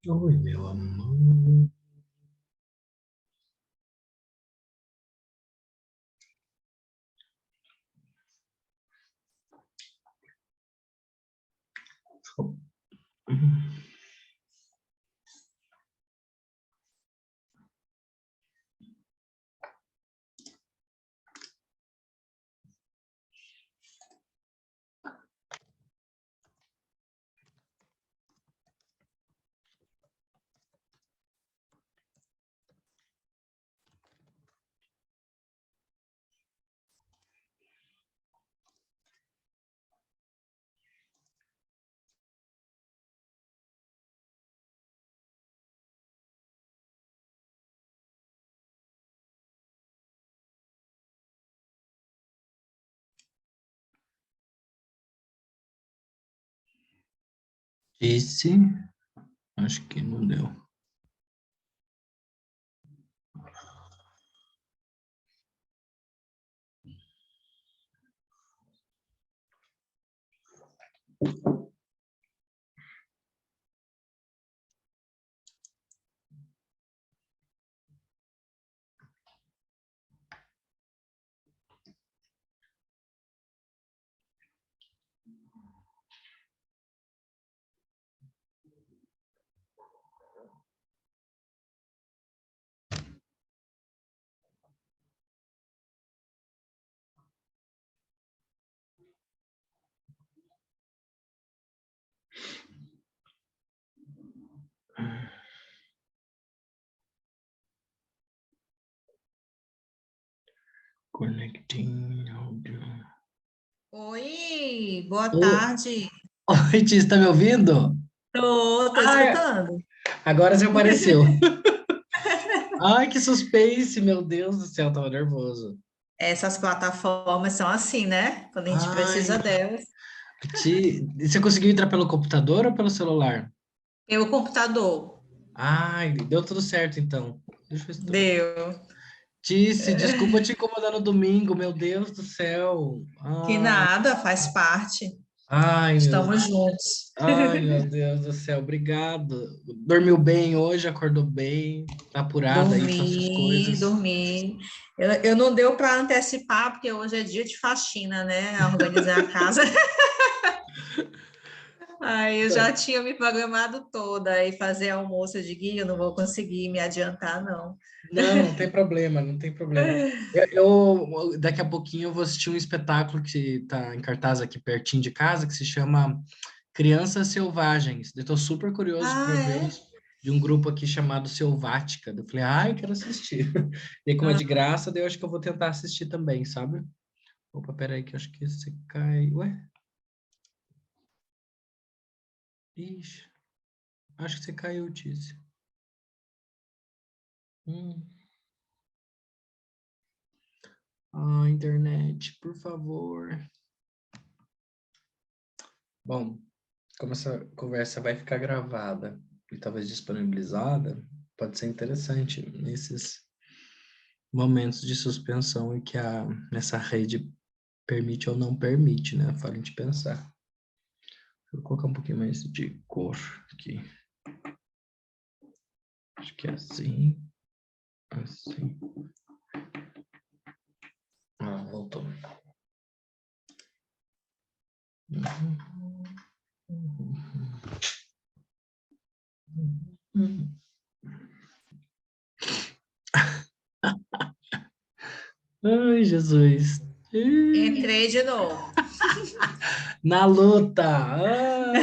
Oi, meu amor. Esse, acho que não deu. Connecting audio. Oi, boa Ô, tarde. oi, Tia, está me ouvindo? Tô Ai, escutando. agora você apareceu. Ai, que suspense, meu Deus do céu, tava nervoso. Essas plataformas são assim, né? Quando a gente Ai, precisa delas. você conseguiu entrar pelo computador ou pelo celular? Pelo computador. Ai, deu tudo certo então. Deixa eu estudar. Deu. Tice, desculpa te incomodar no domingo, meu Deus do céu. Que nada, faz parte. Ai, meu, Estamos juntos. ai, meu Deus do céu, obrigado. Dormiu bem hoje, acordou bem, tá apurada aí com as suas Dormi, coisas. dormi. Eu não deu para antecipar, porque hoje é dia de faxina, né? Organizar a casa. Aí eu já tinha me programado toda e fazer almoço de guia, eu não vou conseguir me adiantar, não. Não, não tem problema, não tem problema. Daqui a pouquinho eu vou assistir um espetáculo que tá em cartaz aqui pertinho de casa, que se chama Crianças Selvagens. Eu tô super curioso para Ah, ver é? de um grupo aqui chamado Selvática. Eu falei, ai, quero assistir. E como é de graça, daí eu acho que eu vou tentar assistir também, sabe? Opa, peraí, que eu acho que você cai. Ué? Ixi, acho que você caiu, Tícia. Hum. Ah, internet, por favor. Bom, como essa conversa vai ficar gravada e talvez disponibilizada, pode ser interessante nesses momentos de suspensão em que essa rede permite ou não permite, né? Fala a gente pensar. Vou colocar um pouquinho mais de cor aqui. Acho que é assim. Assim. Ah, voltou. Ai, Jesus. Entrei de novo. Na luta. Ai,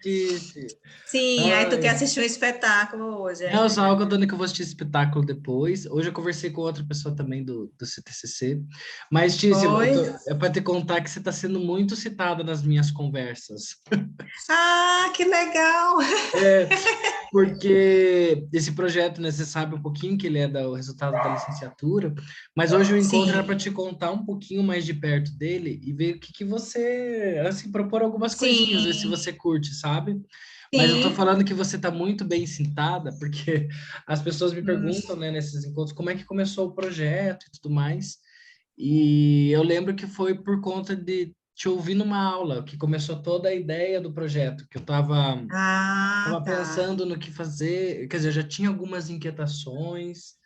disse. Sim, aí tu quer Ai. assistir um espetáculo hoje, Não, é? só contando que eu vou assistir esse espetáculo depois. Hoje eu conversei com outra pessoa também do CTCC. Mas, Tícia, Oi? é para te contar que você está sendo muito citada nas minhas conversas. Ah, que legal! É, porque esse projeto, né, você sabe um pouquinho que ele é o resultado da licenciatura, mas hoje o encontro era para Sim, te contar um pouquinho mais de perto dele e ver o que você, assim, propor algumas coisinhas, ver se sim. você curte, sabe? Mas eu tô Sim. falando que você tá muito bem sentada, porque as pessoas me perguntam, né, nesses encontros, como é que começou o projeto e tudo mais. E eu lembro que foi por conta de te ouvir numa aula, que começou toda a ideia do projeto, que eu Ah, tava tá. pensando no que fazer, quer dizer, eu já tinha algumas inquietações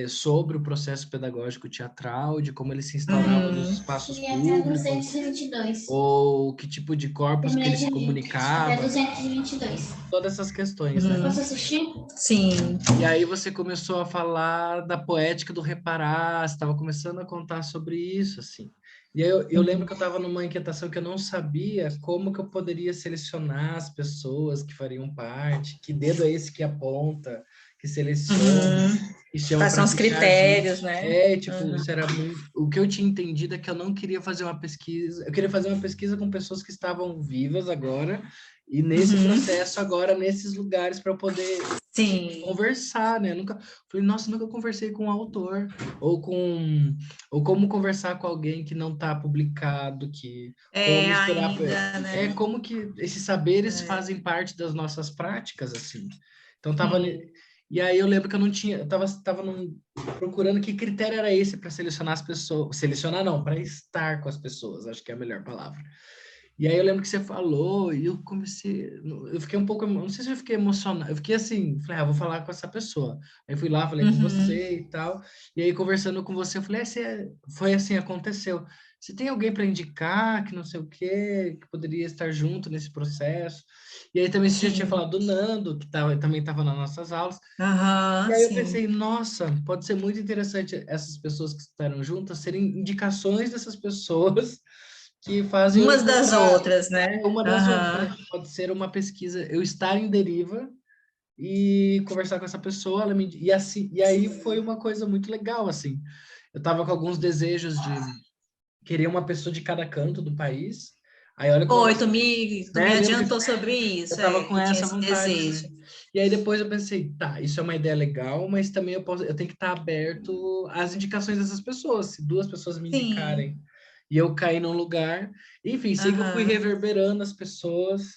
sobre o processo pedagógico teatral, de como ele se instaurava nos Uhum. espaços Cheguei até públicos, 222. ou que tipo de corpos que Terminei ele de se ler. Até comunicava, 222. todas essas questões, né? Uhum. Posso assistir? Sim. E aí você começou a falar da poética do reparar, você estava começando a contar sobre isso, assim. E aí eu lembro que eu estava numa inquietação que eu não sabia como que eu poderia selecionar as pessoas que fariam parte, que dedo é esse que aponta, que seleciona, Uhum. e chama Quais são para os fichar critérios, junto. né? É, tipo, Uhum. isso era muito... O que eu tinha entendido é que eu não queria fazer uma pesquisa, eu queria fazer uma pesquisa com pessoas que estavam vivas agora, e nesse Uhum. processo agora, nesses lugares, para eu poder Sim. conversar, né? Nunca falei, nossa, nunca conversei com um autor ou com ou como conversar com alguém que não está publicado, que como É misturar ainda, é né? como que esses saberes É. fazem parte das nossas práticas assim. Então tava Sim. e aí eu lembro que eu não tinha, eu tava procurando que critério era esse para selecionar as pessoas, selecionar não, para estar com as pessoas, acho que é a melhor palavra. E aí eu lembro que você falou e eu comecei, eu fiquei um pouco, não sei se eu fiquei emocionado, eu fiquei assim, falei, vou falar com essa pessoa. Aí fui lá, falei com Uhum. você e tal, e aí conversando com você, eu falei, foi assim, aconteceu. Você tem alguém para indicar que não sei o quê, que poderia estar junto nesse processo? E aí também você já tinha Sim. falado do Nando, que também estava nas nossas aulas. E Aham, aí eu sim. pensei, nossa, pode ser muito interessante essas pessoas que estarão juntas serem indicações dessas pessoas que fazem eu Umas das encontrar outras, né? uma das outras. Aham. Falei, pode ser uma pesquisa, eu estar em deriva e conversar com essa pessoa, e assim, e aí foi uma coisa muito legal, assim. Eu tava com alguns desejos de querer uma pessoa de cada canto do país. Aí olha como a Oi, nossa, tu me né, lembra que adiantou sobre eu isso, tava com que tinha essa esse vontade, assim. desejo. E aí depois eu pensei, tá, isso é uma ideia legal, mas também eu tenho que estar aberto às indicações dessas pessoas. Se duas pessoas me Sim. indicarem e eu cair num lugar, enfim, sei que eu fui Aham. reverberando as pessoas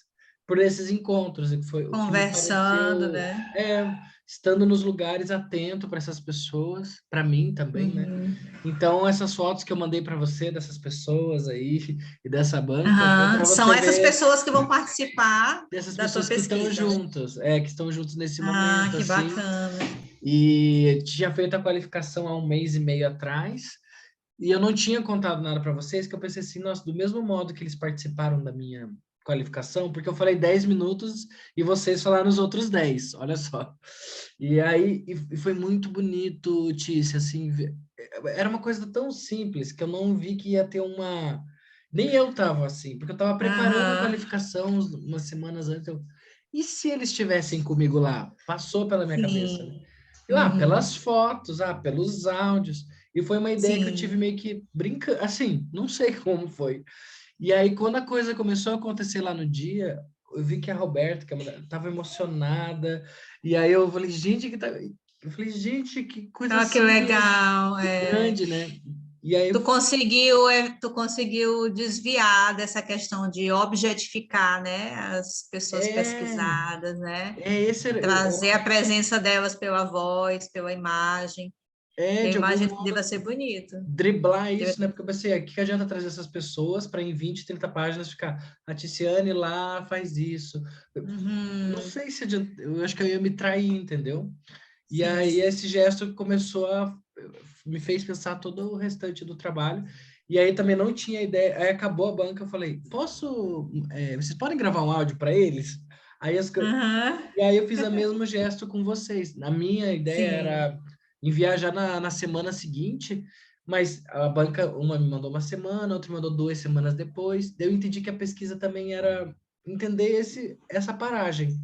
por esses encontros, e que foi o que me Conversando, pareceu, né? estando nos lugares atento para essas pessoas, para mim também, né? Uhum. Então essas fotos que eu mandei para você dessas pessoas aí e dessa banca foi Aham. para São você essas ver pessoas que vão participar dessas da tua pessoas que estão pesquisa. juntas, que estão juntos nesse Ah, momento, que assim, bacana. e tinha feito a qualificação há um mês e meio atrás, e eu não tinha contado nada para vocês, que eu pensei assim, nossa, do mesmo modo que eles participaram da minha qualificação, porque eu falei 10 minutos e vocês falaram os outros 10, olha só. E aí, e foi muito bonito, Tícia, assim, era uma coisa tão simples que eu não vi que ia ter uma... Nem eu tava assim, porque eu tava preparando a Aham. qualificação umas semanas antes. E se eles estivessem comigo lá? Passou pela minha cabeça, né? Sim. Pelas Uhum. fotos, pelos áudios. E foi uma ideia que eu tive Sim. meio que brincando, assim, não sei como foi. E aí, quando a coisa começou a acontecer lá no dia, eu vi que a Roberta, que é estava emocionada. E aí eu falei, gente, eu falei, gente, que coisa Ah, que simples legal. e É. grande, né? E aí, Tu conseguiu desviar dessa questão de objetificar, né, as pessoas é, pesquisadas, né? esse E trazer a presença delas pela voz, pela imagem. Eu de algum imagino que deva modo ser bonito. driblar Deve- isso, né? Porque eu pensei, o que adianta trazer essas pessoas para em 20, 30 páginas ficar, a Ticiane lá faz isso. Não Uhum. sei se adianta, eu acho que eu ia me trair, entendeu? E aí Sim. esse gesto começou a me fez pensar todo o restante do trabalho. E aí também não tinha ideia. Aí acabou a banca, eu falei, vocês podem gravar um áudio para eles? Aí Aham. e aí eu fiz o mesmo gesto com vocês. A minha ideia Sim. era enviar já na semana seguinte, mas a banca, uma me mandou uma semana, outra me mandou 2 semanas depois. Daí eu entendi que a pesquisa também era entender essa paragem.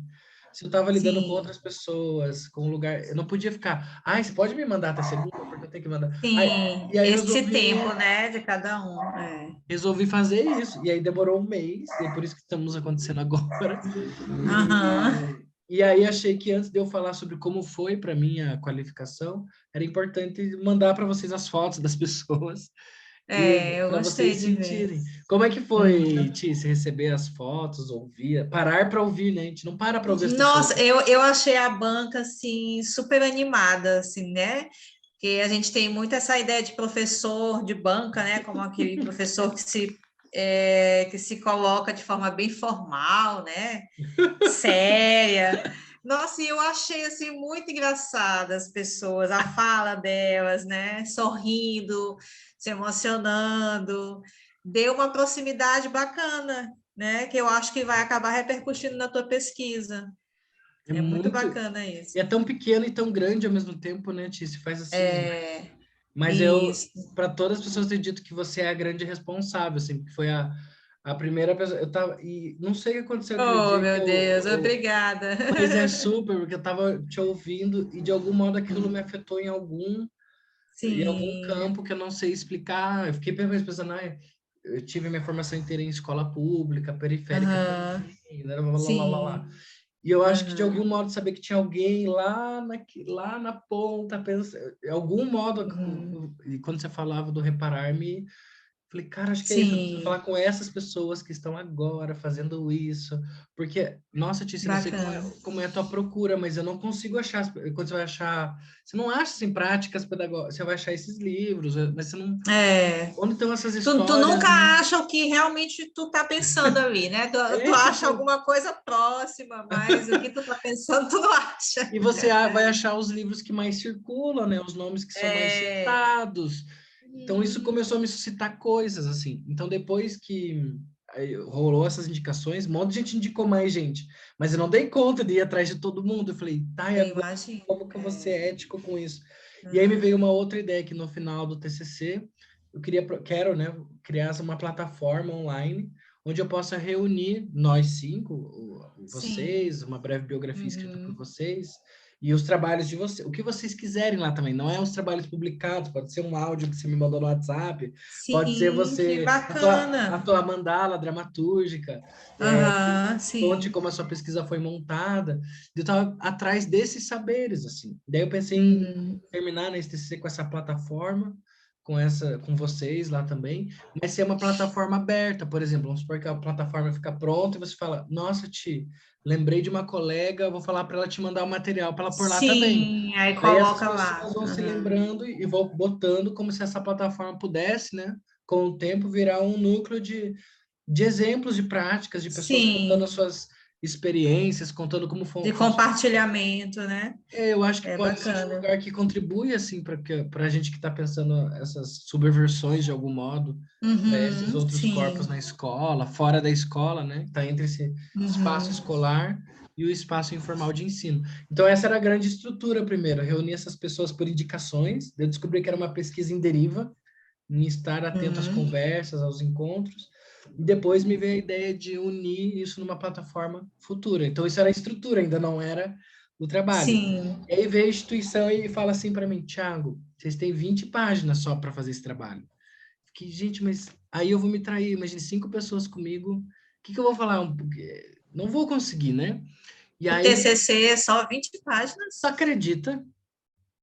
Se eu estava lidando com Sim. outras pessoas, com um lugar, eu não podia ficar, você pode me mandar até segunda, porque eu tenho que mandar. Sim. E aí Esse tempo, né, de cada um. É. resolvi fazer isso. E aí demorou um mês, e é por isso que estamos acontecendo agora. Aham. E aí achei que antes de eu falar sobre como foi para mim a qualificação, era importante mandar para vocês as fotos das pessoas Eu para gostei vocês de ver. sentirem. Como é que foi, Ti, você receber as fotos, ouvir, parar para ouvir, né? A gente não para para ouvir as pessoas. Nossa, eu achei a banca, assim, super animada, assim, né? Porque a gente tem muito essa ideia de professor de banca, né? Como aquele professor que se coloca de forma bem formal, né? Séria. Nossa, e eu achei, assim, muito engraçada as pessoas, a fala delas, né? Sorrindo, se emocionando. Deu uma proximidade bacana, né? Que eu acho que vai acabar repercutindo na tua pesquisa. É É muito muito, bacana isso. é tão pequeno e tão grande ao mesmo tempo, né, Ti? Se faz assim. É, Mas eu, isso. para todas as pessoas, ter dito que você é a grande responsável, assim, porque foi a primeira pessoa. Eu tava, e não sei o que aconteceu aquele Oh, dia que meu Deus, eu obrigada. mas é super, porque eu tava te ouvindo e de algum modo aquilo me afetou em algum Sim. campo que eu não sei explicar. Eu fiquei pensando, eu tive minha formação inteira em escola pública, periférica Aham. também, lá, lá, lá, lá, lá. Sim. E eu acho que de algum Aham. modo saber que tinha alguém lá na ponta, de algum modo, Uhum. e quando você falava do reparar-me, falei, cara, acho que é isso, eu preciso falar Sim. com essas pessoas que estão agora fazendo isso, porque, nossa, Tícia, eu não sei Bacana. como é a tua procura, mas eu não consigo achar, quando você vai achar, você não acha, assim, práticas pedagógicas, você vai achar esses livros, mas você não, É. onde estão essas Tu histórias, nunca né? acha o que realmente tu tá pensando ali, né? Tu É, acha tipo, alguma coisa próxima, mas o que tu tá pensando, tu não acha. e você vai achar os livros que mais circulam, né? Os nomes que são mais É. citados. Então, isso começou a Isso. me suscitar coisas, assim. Então, depois que aí rolou essas indicações, um monte de gente indicou mais gente. Mas eu não dei conta de ir atrás de todo mundo. Eu falei, tá, e Eu agora imagino. como que eu vou ser É. ético com isso? E aí me veio uma Uhum. outra ideia que no final do TCC, quero, né, criar uma plataforma online onde eu possa reunir nós cinco, Sim. vocês, uma breve biografia escrita por Uhum. vocês, e os trabalhos de vocês, o que vocês quiserem lá também, não é os trabalhos publicados, pode ser um áudio que você me mandou no WhatsApp, pode ser Sim, que você, a bacana. tua mandala dramatúrgica, que Aham, conte sim. como a sua pesquisa foi montada. Eu estava atrás desses saberes, assim. Daí eu pensei em Uhum. terminar na STC com essa plataforma, com vocês lá também, mas ser uma plataforma aberta, por exemplo, vamos supor que a plataforma fica pronta e você fala, nossa, Ti, lembrei de uma colega, vou falar para ela te mandar o material para ela pôr lá também. Sim, aí Daí essas coloca lá. pessoas vão se Aham. lembrando e vão botando como se essa plataforma pudesse, né, com o tempo, virar um núcleo de exemplos de práticas, de pessoas contando as Sim, suas experiências, contando como de funciona. compartilhamento, né? Eu acho que É pode ser um bacana. lugar que contribui assim para a gente que está pensando essas subversões de algum modo para esses Uhum, outros corpos sim. na escola, fora da escola, né? Está entre esse espaço Uhum, escolar e o espaço informal de ensino. Então essa era a grande estrutura primeiro, reunir essas pessoas por indicações. Eu descobri que era uma pesquisa em deriva, em estar atento às uhum. conversas, aos encontros. E depois me veio a ideia de unir isso numa plataforma futura. Então, isso era a estrutura, ainda não era o trabalho. Sim. E aí veio a instituição e fala assim para mim, Thiago, vocês têm 20 páginas só para fazer esse trabalho. Fiquei, gente, mas aí eu vou me trair, imagine 5 pessoas comigo, o que eu vou falar? Não vou conseguir, né? E O aí, TCC é só 20 tu páginas? acredita?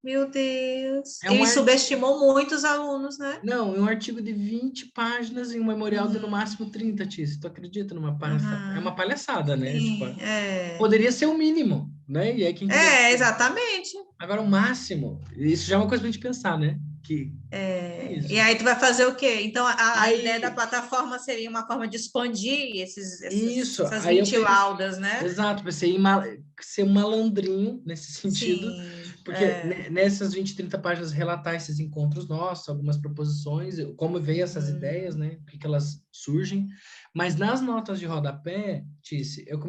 Meu Deus. É um Ele artigo. subestimou muito os alunos, né? Não, é um artigo de 20 páginas e um memorial de no Uhum, máximo 30, Tício. Tu acredita numa palhaçada? É uma uhum. palhaçada, né? Tipo, Sim, é. poderia ser o mínimo, né? E aí quem quiser. É, exatamente. Agora, o máximo, isso já é uma coisa pra gente pensar, né? Que é É, e isso. aí tu vai fazer o quê? Então, a ideia da Aí, plataforma seria uma forma de expandir isso, essas aí eu 20 pensei, laudas, né? exato, pensei em ser um malandrinho nesse sentido, Sim, porque é. nessas 20, 30 páginas relatar esses encontros nossos, algumas proposições, como veio essas ideias, Uhum. né? Por que elas surgem. Mas nas notas de rodapé, Tice, eu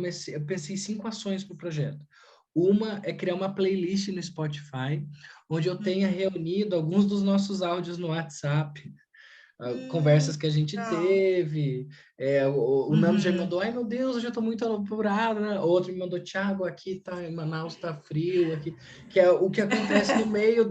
pensei em 5 ações para o projeto. Uma é criar uma playlist no Spotify, onde eu tenha Uhum. reunido alguns dos nossos áudios no WhatsApp, conversas que a gente Legal. teve. O Nando já me Uhum. mandou, ai meu Deus, eu já estou muito apurado, né? Outro me mandou, Thiago, aqui tá em Manaus, tá frio aqui, que é o que acontece no meio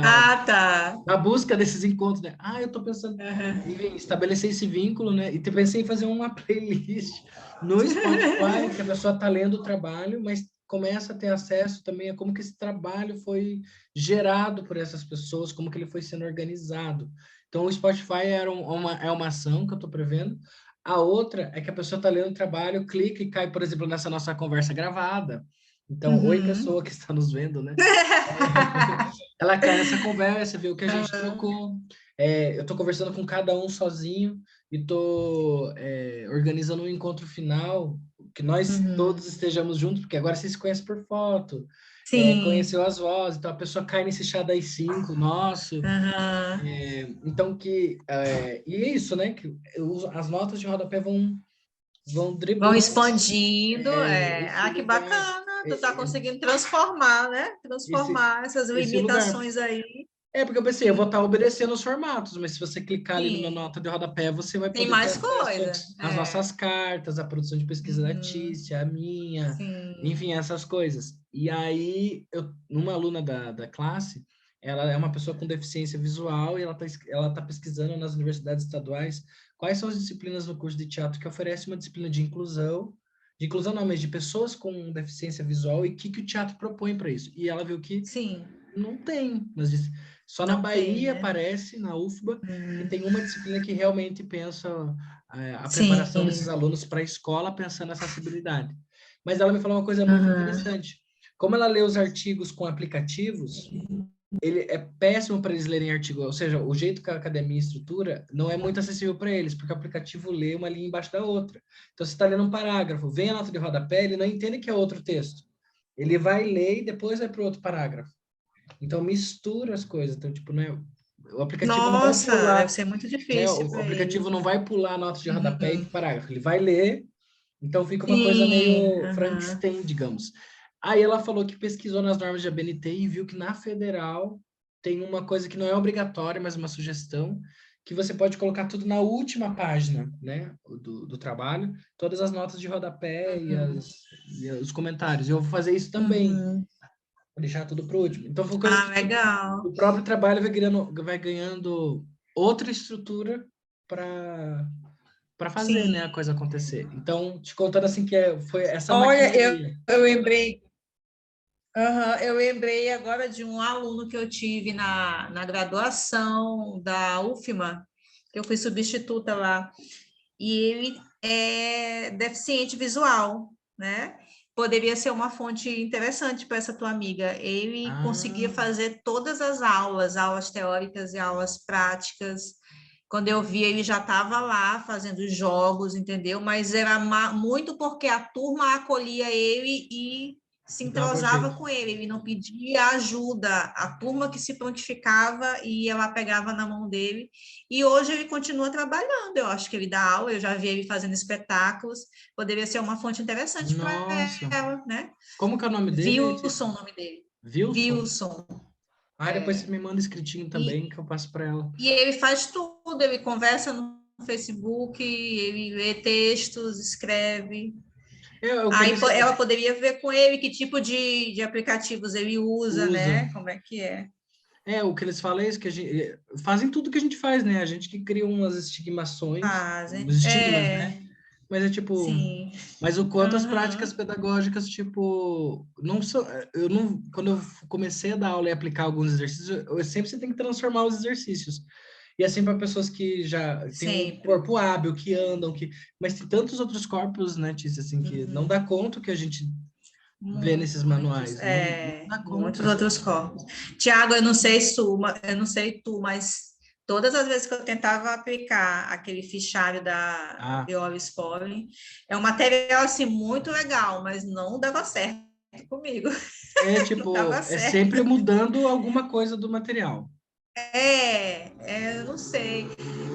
Ah, tá. da busca desses encontros, né? Ah, eu estou pensando Uhum. em estabelecer esse vínculo, né? E pensei em fazer uma playlist no Spotify, que a pessoa está lendo o trabalho, mas começa a ter acesso também a como que esse trabalho foi gerado por essas pessoas, como que ele foi sendo organizado. Então, o Spotify é uma ação que eu estou prevendo. A outra é que a pessoa está lendo o trabalho, clica e cai, por exemplo, nessa nossa conversa gravada. Então, oi, pessoa que está nos vendo, né? Ela cai nessa conversa, vê o que a gente trocou. Eu estou conversando com cada um sozinho e estou organizando um encontro final, que nós todos estejamos juntos, porque agora vocês se conhecem por foto, Sim. conheceu as vozes, então a pessoa cai nesse chá das 5, nosso. Então, e é isso, né? Que as notas de rodapé vão Vão driblando expandindo, esse que lugar, bacana, tu tá conseguindo transformar, né? Transformar essas esse lugar. limitações aí. Porque eu pensei, eu vou estar obedecendo os formatos, mas se você clicar ali numa Sim. nota de rodapé, você vai Tem poder ter mais acesso coisa. às nossas cartas, à produção de pesquisa da Uhum. Tícia, a minha, Sim. enfim, essas coisas. E aí, uma aluna da classe, ela é uma pessoa com deficiência visual e ela tá pesquisando nas universidades estaduais quais são as disciplinas no curso de teatro que oferece uma disciplina de inclusão não, mas de pessoas com deficiência visual e o que o teatro propõe para isso. E ela viu que Sim. não tem, mas só na Não tem, Bahia né? parece, na UFBA, que tem uma disciplina que realmente pensa a Sim. preparação desses alunos para a escola pensando nessa acessibilidade. Mas ela me falou uma coisa muito Uhum. interessante. Como ela lê os artigos com aplicativos, ele é péssimo para eles lerem artigo, ou seja, o jeito que a academia estrutura não é muito acessível para eles, porque o aplicativo lê uma linha embaixo da outra. Então, você está lendo um parágrafo, vem a nota de rodapé, ele não entende que é outro texto. Ele vai ler e depois vai para o outro parágrafo. Então, mistura as coisas. Então, tipo, né, o aplicativo não vai Nossa, deve pular, ser muito né? difícil O para eles. aplicativo não vai pular notas de rodapé e Uhum. para parágrafo. Ele vai ler, então fica uma coisa Sim. meio Uhum. Frankenstein, digamos. Aí ela falou que pesquisou nas normas de ABNT e viu que na federal tem uma coisa que não é obrigatória, mas uma sugestão, que você pode colocar tudo na última página, né, do trabalho, todas as notas de rodapé e os comentários. Eu vou fazer isso também, Uhum. vou deixar tudo para o último. Então, foi coisa que Legal. o próprio trabalho vai ganhando outra estrutura para fazer, né, a Sim. coisa acontecer. Então, te contando assim foi essa Olha, maquinaria. eu lembrei. Eu lembrei agora de um aluno que eu tive na graduação da UFMA, que eu fui substituta lá, e ele é deficiente visual, né? Poderia ser uma fonte interessante para essa tua amiga. Ele conseguia Ah, fazer todas as aulas teóricas e aulas práticas. Quando eu vi, ele já estava lá fazendo jogos, entendeu? Mas era muito porque a turma acolhia ele e se dava entrosava jeito. com ele, ele não pedia ajuda, a turma que se prontificava e ela pegava na mão dele, e hoje ele continua trabalhando, eu acho que ele dá aula, eu já vi ele fazendo espetáculos, poderia ser uma fonte interessante para Nossa. ela, né? Como que é o nome dele, Wilson, Tícia? o nome dele. Wilson? Wilson. Depois você me manda escritinho E, também que eu passo para ela. e ele faz tudo, ele conversa no Facebook, ele lê textos, escreve. O que Aí eles ela poderia ver com ele que tipo de aplicativos ele usa, usam. né? Como é que é. O que eles falam é isso, que fazem tudo que a gente faz, né? A gente que cria umas estigmações, Fazem. uns estigmas, né? Mas é tipo, Sim. mas o quanto as práticas Uhum. pedagógicas, tipo, não são, eu não, quando eu comecei a dar aula e aplicar alguns exercícios, eu sempre você tem que transformar os exercícios. E assim para pessoas que já têm um Sempre. corpo hábil, que andam, mas tem tantos outros corpos, né, Tícia, assim, que não dá Uhum. conta o que a gente vê nesses Muitos, manuais, não dá muitos conta. outros corpos. Tiago, eu não sei se tu, eu não sei tu, mas todas as vezes que eu tentava aplicar aquele fichário da Ah, Viola Spolin, é um material assim muito legal, mas não dava certo comigo, não tipo, dava é certo. sempre mudando alguma coisa do material. Eu não sei.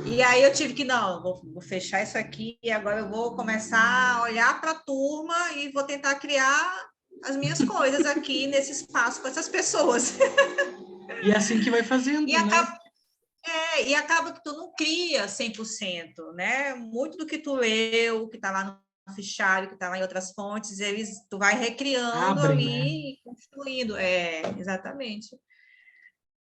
E aí eu tive que, não, vou fechar isso aqui e agora eu vou começar a olhar para a turma e vou tentar criar as minhas coisas aqui nesse espaço com essas pessoas. E é assim que vai E fazendo, né? acaba, e acaba que tu não cria 100%, né? Muito do que tu leu, que está lá no fichário, que está lá em outras fontes, tu vai recriando Abrem, né? ali e construindo. Exatamente.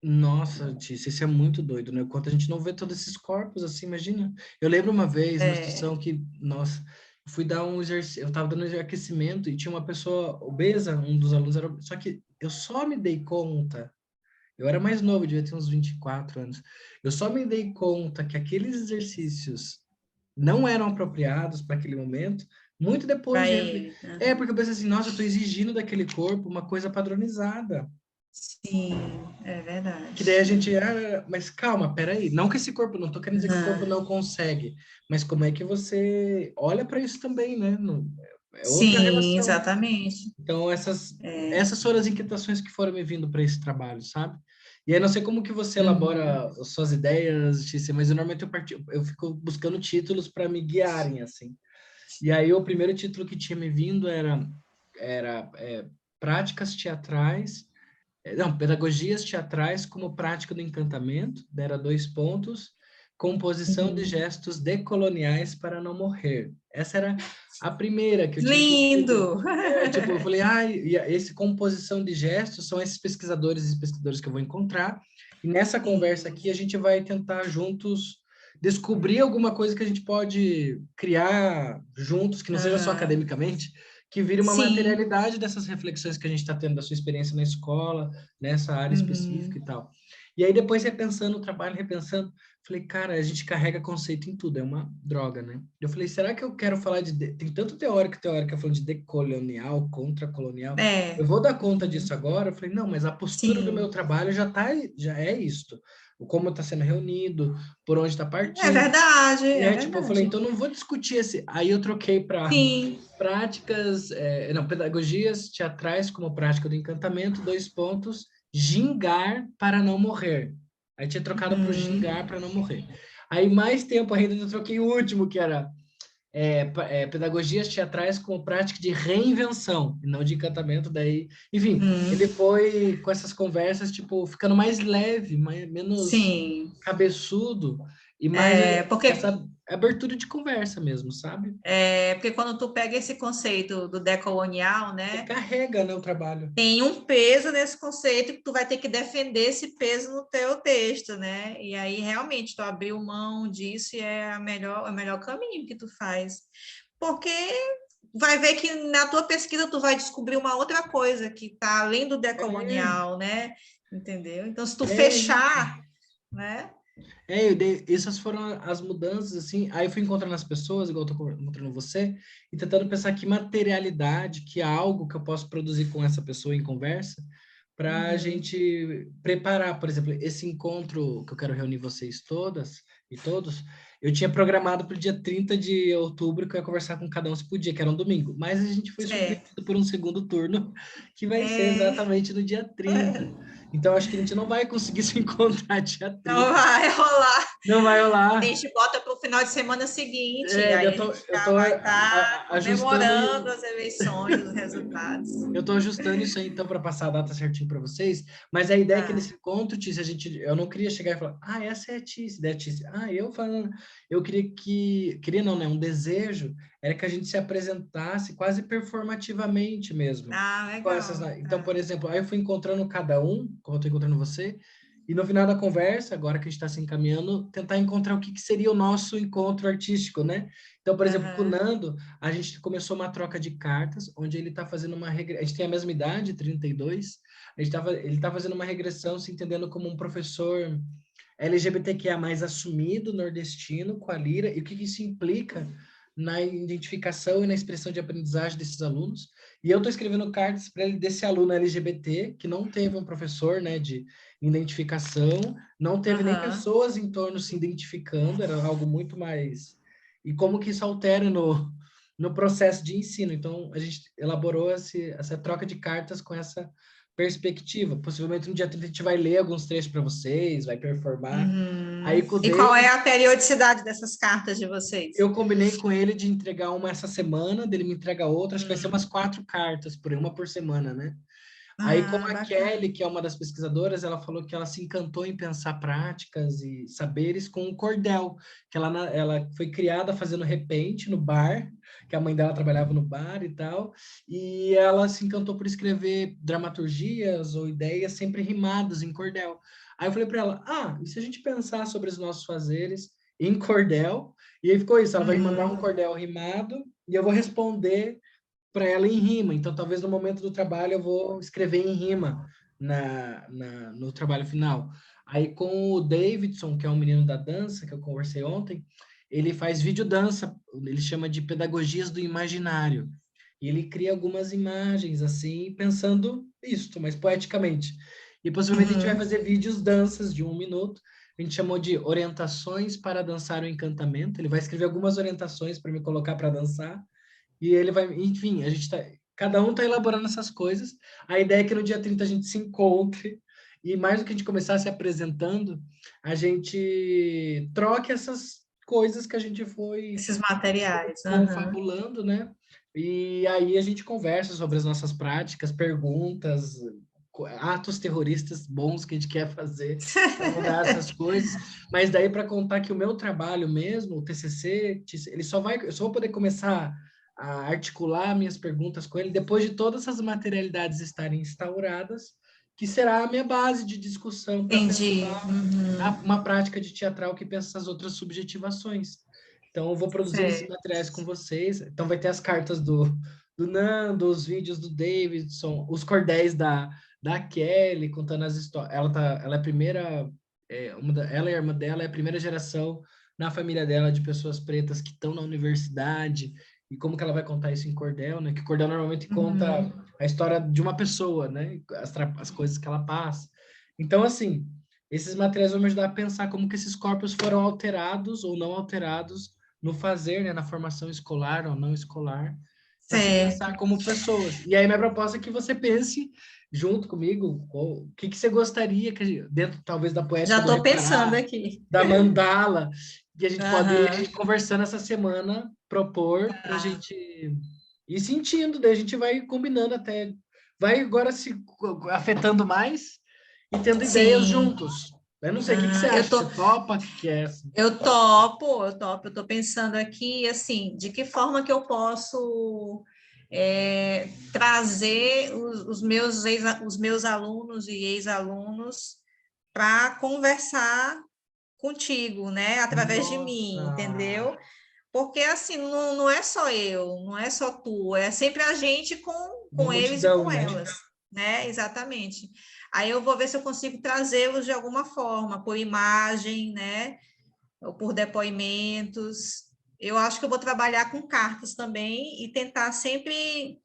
Nossa, Tícia, isso é muito doido, né? Quanto a gente não vê todos esses corpos assim, imagina. Eu lembro uma vez, uma situação que, nossa, eu fui dar um exercício, eu tava dando aquecimento e tinha uma pessoa obesa, um dos alunos era, só que eu só me dei conta Eu era mais novo, devia ter uns 24 anos. Eu só me dei conta que aqueles exercícios não eram apropriados para aquele momento, muito depois Para de... ele. Né? É, porque eu pensei assim, nossa, eu estou exigindo daquele corpo uma coisa padronizada. Sim, é verdade. Que daí a gente, mas calma, peraí, não que esse corpo, não tô querendo dizer que o corpo Uhum. não consegue, mas como é que você olha para isso também, né? Não, é outra Sim, relação. exatamente. Então, essas foram as inquietações que foram me vindo para esse trabalho, sabe? E aí, não sei como que você Uhum. elabora as suas ideias, Tícia, mas eu, normalmente eu fico buscando títulos para me guiarem, assim. E aí, o primeiro título que tinha me vindo era Práticas Teatrais, não, Pedagogias Teatrais como Prática do Encantamento, era 2 pontos, Composição de Uhum. Gestos Decoloniais para Não Morrer. Essa era a primeira que eu tinha entendido. Lindo! Tipo, eu falei, esse composição de gestos são esses pesquisadores e pesquisadoras que eu vou encontrar, e nessa conversa Sim, aqui a gente vai tentar juntos descobrir alguma coisa que a gente pode criar juntos, que não seja só aham. academicamente, que vire uma Sim. materialidade dessas reflexões que a gente está tendo da sua experiência na escola, nessa área específica Uhum. e tal. E aí depois repensando o trabalho, repensando, falei, cara, a gente carrega conceito em tudo, é uma droga, né? Eu falei, será que eu quero falar tem tanto teórico falando de decolonial, contracolonial, eu É. vou dar conta Uhum. disso agora? Eu falei, não, mas a postura do meu Sim. trabalho já é isto. O como está sendo reunido, por onde está É partindo, verdade, é né? Tipo, eu falei, verdade. então não vou discutir esse. Aí eu troquei para Sim. práticas, não, pedagogias teatrais como prática do encantamento, 2 pontos, gingar para não morrer. Aí tinha trocado para o Uhum. gingar para não morrer. Aí mais tempo ainda eu troquei o último, que era pedagogias teatrais como prática de reinvenção, e não de encantamento, daí... Enfim, ele Uhum. foi com essas conversas, tipo, ficando mais leve, menos Sim. cabeçudo, e mais É, porque essa abertura de conversa mesmo, sabe? porque quando tu pega esse conceito do decolonial, Ele né, carrega, né, o trabalho. tem um peso nesse conceito que tu vai ter que defender esse peso no teu texto, né? E aí realmente tu abriu mão disso e é o melhor caminho que tu faz. Porque vai ver que na tua pesquisa tu vai descobrir uma outra coisa que está além do É, decolonial, né? Entendeu? Então, se tu é isso. fechar, né? Essas foram as mudanças, assim. Aí eu fui encontrando as pessoas, igual eu tô encontrando você, e tentando pensar que materialidade, que é algo que eu posso produzir com essa pessoa em conversa, para a Uhum. gente preparar, por exemplo, esse encontro que eu quero reunir vocês todas e todos, eu tinha programado para o dia 30 de outubro, que eu ia conversar com cada um se podia, que era um domingo, mas a gente foi Certo. surpreendido por um segundo turno, que vai ser É, exatamente no dia 30. Então, acho que a gente não vai conseguir se encontrar dia não 30. vai rolar. Não vai A rolar. gente bota para o final de semana seguinte, aí a gente Eu já tô vai estar ajustando. comemorando as eleições, os resultados. Eu estou ajustando isso aí, então, para passar a data certinho para vocês. Mas a ideia é que Ah, nesse encontro, Tícia, eu não queria chegar e falar, essa é a Tícia, daí a Tícia. Eu falando, eu queria não, né? Um desejo era que a gente se apresentasse quase performativamente mesmo. legal. Então, por exemplo, aí eu fui encontrando cada um, como eu estou encontrando você, e no final da conversa, agora que a gente está se encaminhando, tentar encontrar o que seria o nosso encontro artístico, né? Então, por exemplo, com o Aham, Nando, a gente começou uma troca de cartas, onde ele está fazendo uma regressão. A gente tem a mesma idade, 32. Ele está fazendo uma regressão, se entendendo como um professor LGBTQIA mais assumido, nordestino, com a lira, e o que isso implica na identificação e na expressão de aprendizagem desses alunos. E eu estou escrevendo cartas para ele desse aluno LGBT, que não teve um professor, né, de identificação, não teve nem aham. pessoas em torno se identificando, era algo muito mais... E como que isso altera no processo de ensino. Então, a gente elaborou essa troca de cartas com essa perspectiva. Possivelmente no dia 30 a gente vai ler alguns trechos para vocês, vai performar. Aí Uhum. com o E qual é David, a periodicidade dessas cartas de vocês? eu combinei com ele de entregar uma essa semana, dele me entrega outra, acho que vai ser Hum. umas 4 cartas, por aí, uma por semana, né? Aí, como a Bacana. Kelly, que é uma das pesquisadoras, ela falou que ela se encantou em pensar práticas e saberes com o cordel, que ela foi criada fazendo repente no bar, que a mãe dela trabalhava no bar e tal, e ela se encantou por escrever dramaturgias ou ideias sempre rimadas em cordel. Aí eu falei para ela, e se a gente pensar sobre os nossos fazeres em cordel? E aí ficou isso, ela vai me mandar um Uhum. cordel rimado e eu vou responder para ela em rima. Então, talvez no momento do trabalho eu vou escrever em rima no trabalho final. Aí com o Davidson, que é um menino da dança, que eu conversei ontem, ele faz videodança, ele chama de pedagogias do imaginário. E ele cria algumas imagens, assim, pensando isto, mas poeticamente. E possivelmente a gente vai fazer vídeos, danças de 1 minuto. A gente chamou de orientações para dançar o encantamento. Ele vai escrever algumas orientações para me colocar para dançar. E ele vai, enfim, cada um está elaborando essas coisas. A ideia é que no dia 30 a gente se encontre e mais do que a gente começar se apresentando, a gente troque essas coisas que a gente foi Esses materiais. confabulando, né? E aí a gente conversa sobre as nossas práticas, perguntas, atos terroristas bons que a gente quer fazer para mudar essas coisas. Mas daí para contar que o meu trabalho mesmo, o TCC, eu só vou poder começar a articular minhas perguntas com ele depois de todas essas materialidades estarem instauradas, que será a minha base de discussão para Entendi. pensar uma prática de teatral que pensa essas outras subjetivações. Então, eu vou produzir esses Certo. materiais com vocês. Então, vai ter as cartas do Nando, os vídeos do Davidson, os cordéis da Kelly, contando as histórias. Ela é a primeira, ela e a irmã dela é a primeira geração na família dela de pessoas pretas que estão na universidade, e como que ela vai contar isso em cordel, né? Que o cordel normalmente conta a história de uma pessoa, né? As coisas que ela passa. Então, assim, esses materiais vão me ajudar a pensar como que esses corpos foram alterados ou não alterados no fazer, né, na formação escolar ou não escolar, para se Certo. pensar como pessoas. E aí minha proposta é que você pense junto comigo o que você gostaria que dentro talvez da poética Já do estou pensando reparar, aqui. da mandala, que a gente pode Aham. conversando essa semana, propor para a gente ir sentindo, daí a gente vai combinando até, vai agora se afetando mais e tendo ideias Sim. juntos. Eu não sei, o que você Eu acha? tô, Você topa? O que é essa? eu topo, eu topo. Eu estou pensando aqui, assim, de que forma que eu posso trazer os meus alunos e ex-alunos para conversar contigo, né, através de mim, Nossa, entendeu? Porque, assim, não é só eu, não é só tu, é sempre a gente uma com eles e multidão, com né? elas, né? Exatamente. Aí eu vou ver se eu consigo trazê-los de alguma forma, por imagem, né? Ou por depoimentos. Eu acho que eu vou trabalhar com cartas também e tentar sempre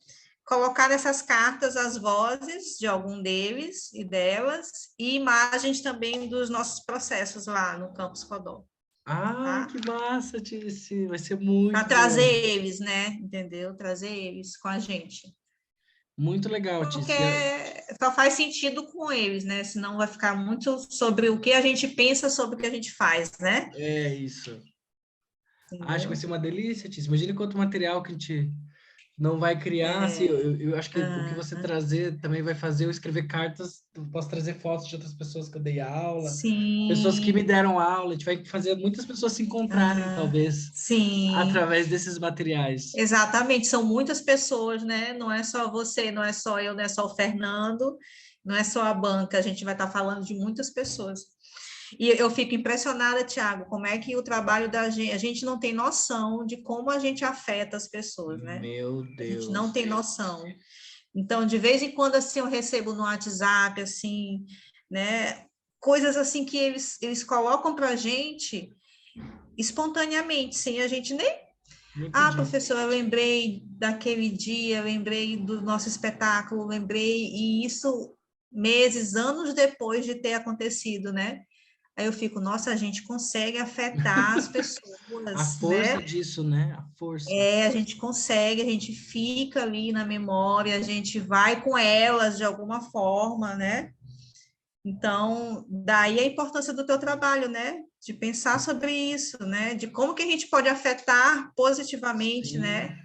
colocar nessas cartas as vozes de algum deles e delas e imagens também dos nossos processos lá no Campus Codó, Ai, tá? que massa, Tice. Vai ser Para muito trazer bom. eles, né? Entendeu? Trazer eles com a gente. Muito legal, Porque Tice. só faz sentido com eles, né? Senão vai ficar muito sobre o que a gente pensa sobre o que a gente faz, né? É isso. Acho que vai Entendeu? ser uma delícia, Tice. Imagina quanto material que a gente não vai criar, assim, É, eu acho que o que você trazer também vai fazer eu escrever cartas, eu posso trazer fotos de outras pessoas que eu dei aula, pessoas que me sim, deram aula, a gente vai fazer muitas pessoas se encontrarem, talvez, sim, através desses materiais. exatamente. São muitas pessoas, né? Não é só você, não é só eu, não é só o Fernando, não é só a banca, a gente vai estar falando de muitas pessoas. E eu fico impressionada, Tiago, como é que o trabalho da gente, a gente não tem noção de como a gente afeta as pessoas, né? Meu A gente não tem Deus. noção. Então, de vez em quando, assim, eu recebo no WhatsApp, assim, né? Coisas assim que eles colocam para a gente espontaneamente, sem a gente nem. Nem Ah, pedi. professor, eu lembrei daquele dia, eu lembrei do nosso espetáculo, lembrei, e isso meses, anos depois de ter acontecido, né? Aí eu fico, nossa, a gente consegue afetar as A pessoas, força né? disso, né? A força. A gente consegue, a gente fica ali na memória, a gente vai com elas de alguma forma, né? Então, daí a importância do teu trabalho, né? De pensar sobre isso, né? De como que a gente pode afetar positivamente, Sim. né?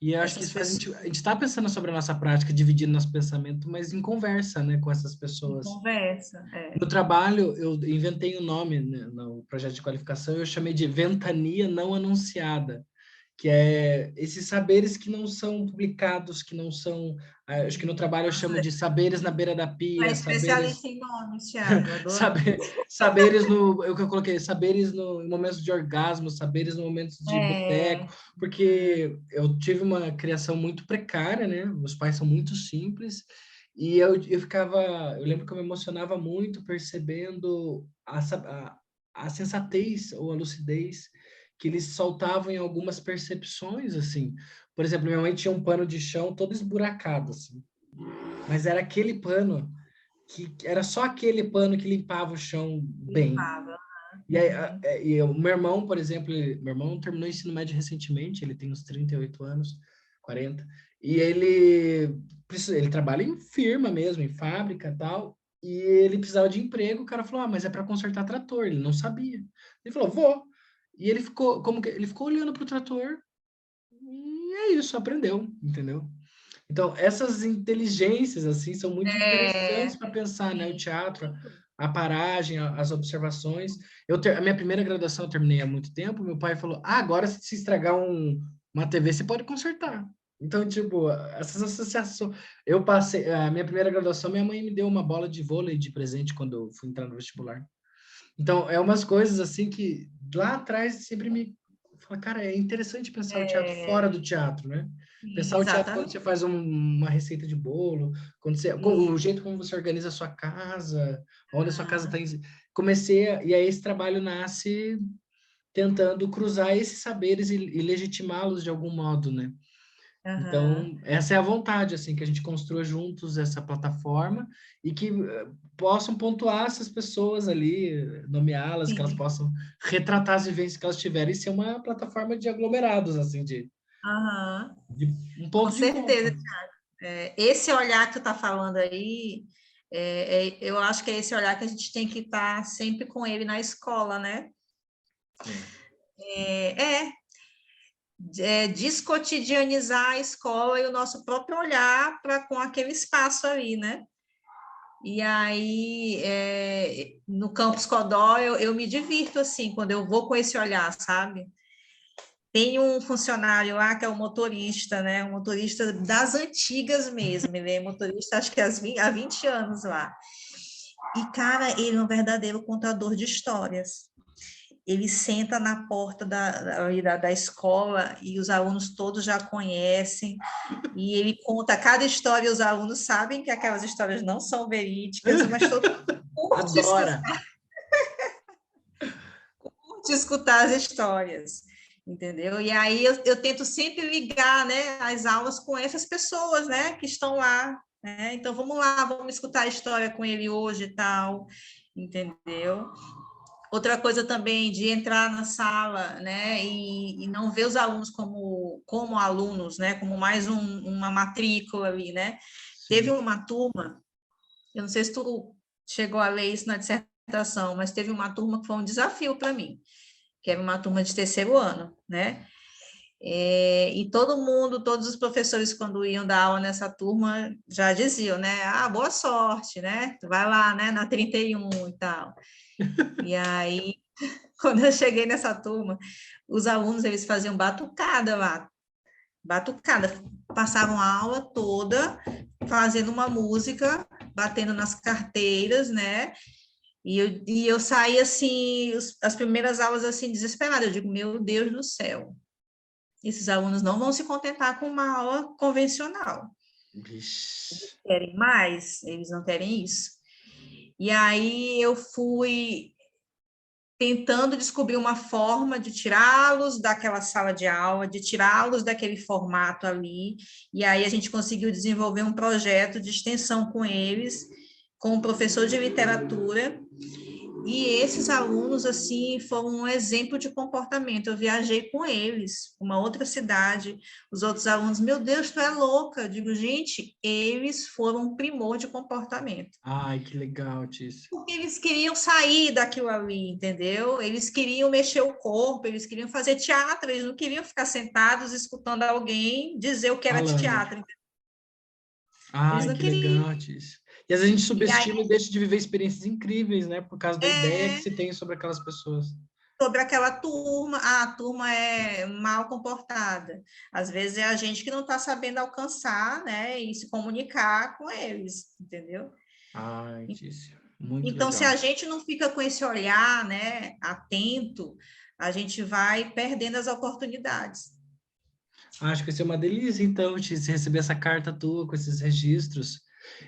E eu acho que Essas isso faz pessoas a gente está pensando sobre a nossa prática, dividindo nosso pensamento, mas em conversa, né, com essas em pessoas. conversa. No trabalho, eu inventei um nome, né, no projeto de qualificação, eu chamei de ventania não anunciada, que é esses saberes que não são publicados, que não são, acho que no trabalho eu chamo de saberes na beira da Tu é pia, saberes especialista em nomes, Thiago, adoro. saberes no, eu que eu coloquei, saberes no, em momentos de orgasmo, saberes no momentos de boteco, É, porque eu tive uma criação muito precária, né? Meus pais são muito simples, E eu ficava, eu lembro que eu me emocionava muito percebendo a sensatez ou a lucidez que eles soltavam em algumas percepções, assim. Por exemplo, minha mãe tinha um pano de chão todo esburacado, assim. Mas era aquele pano que era só aquele pano que limpava o chão bem. Limpava. E aí, o meu irmão, por exemplo, meu irmão terminou o ensino médio recentemente, ele tem uns 38 anos, 40, e ele trabalha em firma mesmo, em fábrica e tal, e ele precisava de emprego, o cara falou, mas é para consertar trator, ele não sabia. Ele falou, vou. E ele ficou, ele ficou olhando para o trator, e é isso, aprendeu, entendeu? Então, essas inteligências, assim, são muito interessantes para pensar, né? O teatro, a paragem, as observações. A minha primeira graduação eu terminei há muito tempo, meu pai falou, agora se estragar uma TV, você pode consertar. Então, tipo, essas associações... Eu passei... A minha primeira graduação, minha mãe me deu uma bola de vôlei de presente quando eu fui entrar no vestibular. Então, é umas coisas, assim, que lá atrás sempre me... Fala, cara, é interessante pensar o teatro fora do teatro, né? Pensar o teatro quando Exatamente. você faz uma receita de bolo, o jeito como você organiza a sua casa, onde a sua casa está. E aí esse trabalho nasce tentando cruzar esses saberes e legitimá-los de algum modo, né? Então, essa é a vontade, assim, que a gente construa juntos essa plataforma e que possam pontuar essas pessoas ali, nomeá-las, que elas Sim. possam retratar as vivências que elas tiverem e ser uma plataforma de aglomerados, assim, de um Com ponto de certeza, encontro. Thiago. Esse olhar que tu está falando aí, eu acho que é esse olhar que a gente tem que estar sempre com ele na escola, né? É, descotidianizar a escola e o nosso próprio olhar para com aquele espaço ali, né? E aí, no Campus Codó, eu me divirto, assim, quando eu vou com esse olhar, sabe? Tem um funcionário lá que é o motorista, né? Um motorista das antigas mesmo. Ele é motorista, acho que há 20 anos lá. E, cara, ele é um verdadeiro contador de histórias. Ele senta na porta da escola e os alunos todos já conhecem. E ele conta cada história e os alunos sabem que aquelas histórias não são verídicas, mas todo mundo Adora! curte escutar as histórias. Entendeu? E aí eu tento sempre ligar, né, as aulas com essas pessoas, né, que estão lá, né? Então vamos lá, vamos escutar a história com ele hoje e tal, entendeu? Outra coisa também de entrar na sala, né, e não ver os alunos como alunos, né, como mais uma matrícula ali, né? Teve Sim. uma turma, eu não sei se tu chegou a ler isso na dissertação, mas teve uma turma que foi um desafio para mim, que era uma turma de terceiro ano, né? E todo mundo, todos os professores, quando iam dar aula nessa turma, já diziam, né? Ah, boa sorte, né? Tu vai lá, né? Na 31 e tal. E aí, quando eu cheguei nessa turma, os alunos, eles faziam batucada lá. Batucada. Passavam a aula toda fazendo uma música, batendo nas carteiras, né? E eu saí, assim, as primeiras aulas, assim, desesperada. Eu digo, meu Deus do céu, esses alunos não vão se contentar com uma aula convencional. Vixe. Querem mais? Eles não querem isso. E aí eu fui tentando descobrir uma forma de tirá-los daquela sala de aula, de tirá-los daquele formato ali, e aí a gente conseguiu desenvolver um projeto de extensão com eles, com um professor de literatura, e esses alunos, assim, foram um exemplo de comportamento. Eu viajei com eles, uma outra cidade. Os outros alunos, meu Deus, tu é louca. Eu digo, gente, eles foram um primor de comportamento. Ai, que legal, Tícia. Porque eles queriam sair daquilo ali, entendeu? Eles queriam mexer o corpo, eles queriam fazer teatro, eles não queriam ficar sentados escutando alguém dizer o que era de Falando. teatro. Eles Ai, não que queriam. legal, Tícia. E às vezes a gente E aí, subestima e deixa de viver experiências incríveis, né? Por causa da ideia que é, se tem sobre aquelas pessoas. sobre aquela turma, a turma é mal comportada. Às vezes é a gente que não está sabendo alcançar, né, e se comunicar com eles, entendeu? Ai, Tícia. Muito Então, se legal. a gente não fica com esse olhar, né, atento, a gente vai perdendo as oportunidades. Acho que vai ser uma delícia, então, Tícia, receber essa carta tua com esses registros.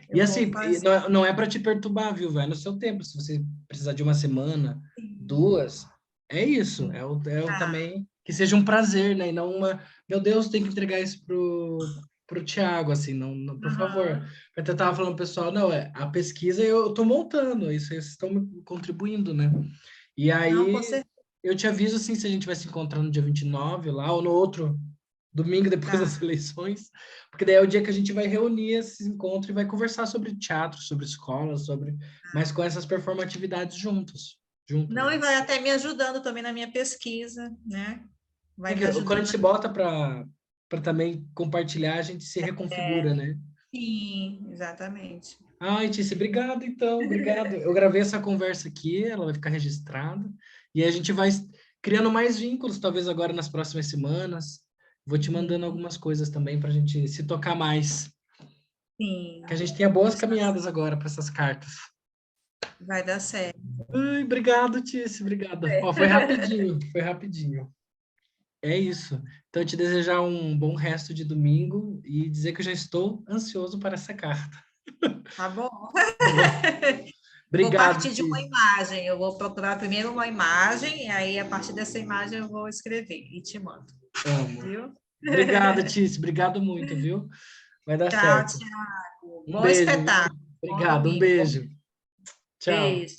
E Eu vou assim, fazer. não é para te perturbar, viu? Vai no seu tempo. Se você precisar de uma semana, 2, é isso. É o Tá. também que seja um prazer, né? E não uma, meu Deus, tem que entregar isso pro Thiago, assim, não, por favor. Aham. Eu até tava falando, pessoal, não, a pesquisa eu tô montando, isso vocês estão me contribuindo, né? E Não, com aí certeza. eu te aviso, assim, se a gente vai se encontrar no dia 29 lá, ou no outro domingo depois Tá. das eleições, porque daí é o dia que a gente vai reunir esses encontros e vai conversar sobre teatro, sobre escola, mas com essas performatividades juntos, Não, né? e vai até me ajudando também na minha pesquisa, né? Vai me Quando a gente ajudando. se bota para também compartilhar, a gente se reconfigura, né? Sim, exatamente. Ai, Tícia, obrigado então, obrigado. Eu gravei essa conversa aqui, ela vai ficar registrada, e a gente vai criando mais vínculos, talvez agora nas próximas semanas. Vou te mandando Sim, algumas coisas também para a gente se tocar mais. Que a sim. gente tenha boas Isso caminhadas agora para essas cartas. vai dar certo. Ai, obrigado, Tícia, obrigado. Ó, foi rapidinho, foi rapidinho. É isso. Então, eu te desejar um bom resto de domingo e dizer que eu já estou ansioso para essa carta. Tá bom? Tá bom? Vou Obrigado, partir de uma Tícia. imagem. Eu vou procurar primeiro uma imagem, e aí, a partir dessa imagem, eu vou escrever e te mando. Amo. Viu? Obrigado, Tícia. Obrigado muito, viu? Vai dar Tchau, certo. Tiago. Um Bom beijo, viu? espetáculo. Bom Obrigado, um domingo. beijo. Tchau. Beijo.